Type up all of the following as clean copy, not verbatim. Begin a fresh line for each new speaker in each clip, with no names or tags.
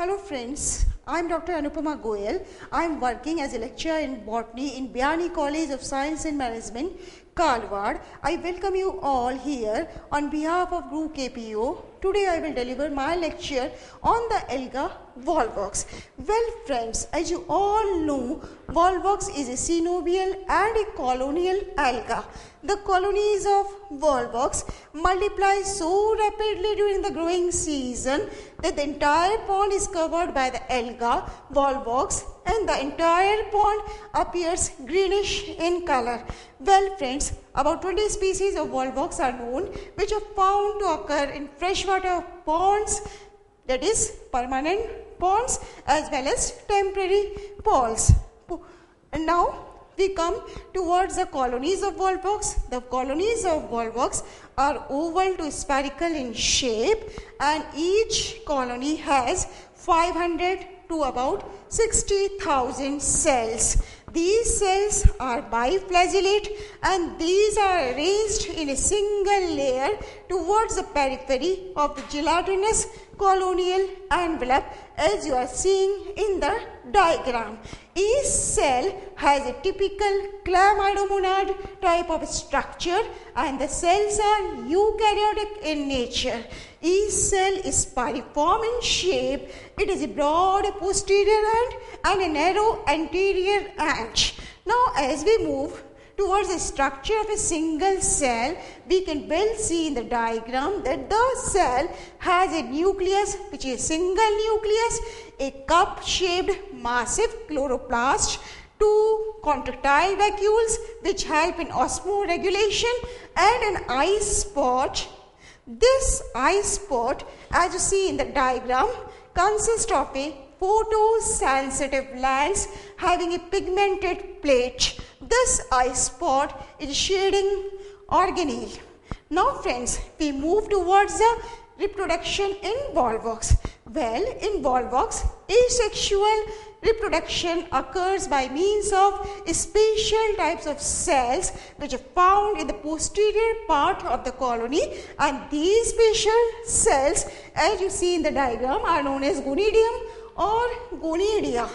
Hello friends, I am Dr. Anupama Goyal. I am working as a lecturer in botany in Biyani College of Science and Management, Karwar. I welcome you all here on behalf of Group KPO. Today I will deliver my lecture on the alga Volvox. Well friends, as you all know, Volvox is a synovial and a colonial alga. The colonies of Volvox multiply so rapidly during the growing season that the entire pond is covered by the alga Volvox and the entire pond appears greenish in color. Well friends, about 20 species of Volvox are known which are found to occur in freshwater ponds, that is permanent ponds as well as temporary ponds. And now we come towards the colonies of Volvox. The colonies of Volvox are oval to spherical in shape and each colony has 500 to about 60,000 cells. These cells are biflagellate and these are arranged in a single layer towards the periphery of the gelatinous colonial envelope as you are seeing in the diagram. Each cell has a typical chlamydomonad type of structure and the cells are eukaryotic in nature. Each cell is piriform in shape. It is a broad posterior end and a narrow anterior end. Now as we move towards the structure of a single cell, we can well see in the diagram that the cell has a nucleus which is a single nucleus, a cup-shaped massive chloroplast, two contractile vacuoles which help in osmoregulation and an eye spot. This eye spot, as you see in the diagram, consists of a photosensitive lens having a pigmented plate. This eye spot is shading organelle. Now friends, we move towards the reproduction in Volvox. Well, in Volvox, asexual reproduction occurs by means of special types of cells which are found in the posterior part of the colony, and these special cells, as you see in the diagram, are known as gonidium or gonidia.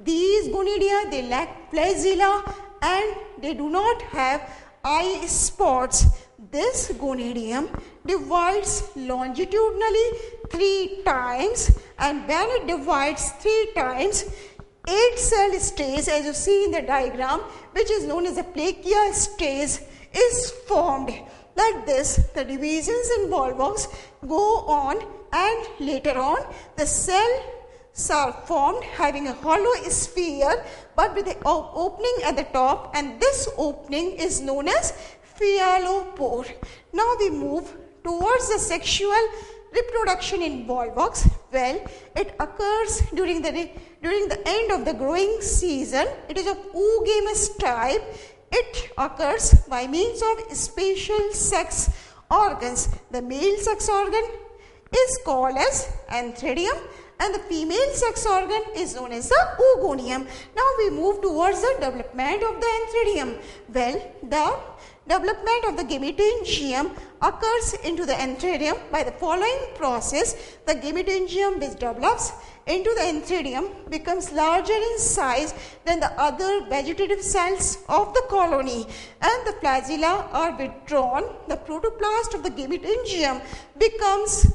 These gonidia, they lack flagella and they do not have eye spots. This gonidium divides longitudinally 3 times, and when it divides 3 times, 8 cell stage, as you see in the diagram, which is known as the plakia stage, is formed. Like this, the divisions in Volvox go on, and later on the cells are formed having a hollow sphere but with an opening at the top, and this opening is known as phyllospore. Now we move towards the sexual reproduction in Volvox. Well, it occurs during the end of the growing season. It is of oogamous type. It occurs by means of special sex organs. The male sex organ is called as antheridium and the female sex organ is known as the oogonium. Now we move towards the development of the antheridium. Well, the development of the gametangium occurs into the antheridium by the following process. The gametangium which develops into the antheridium becomes larger in size than the other vegetative cells of the colony, and the flagella are withdrawn. The protoplast of the gametangium becomes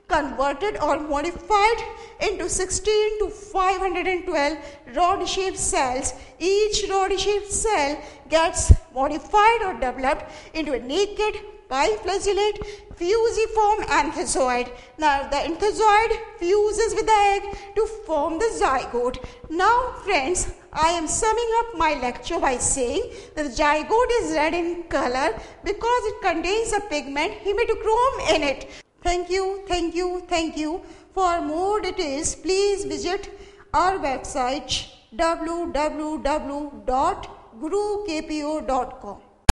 converted or modified into 16 to 512 rod-shaped cells. Each rod-shaped cell gets modified or developed into a naked biflagellate fusiform anthozoid. Now the anthozoid fuses with the egg to form the zygote. Now friends, I am summing up my lecture by saying that the zygote is red in color because it contains a pigment hematochrome in it. Thank you, thank you, thank you. For more details, please visit our website www.gurukpo.com.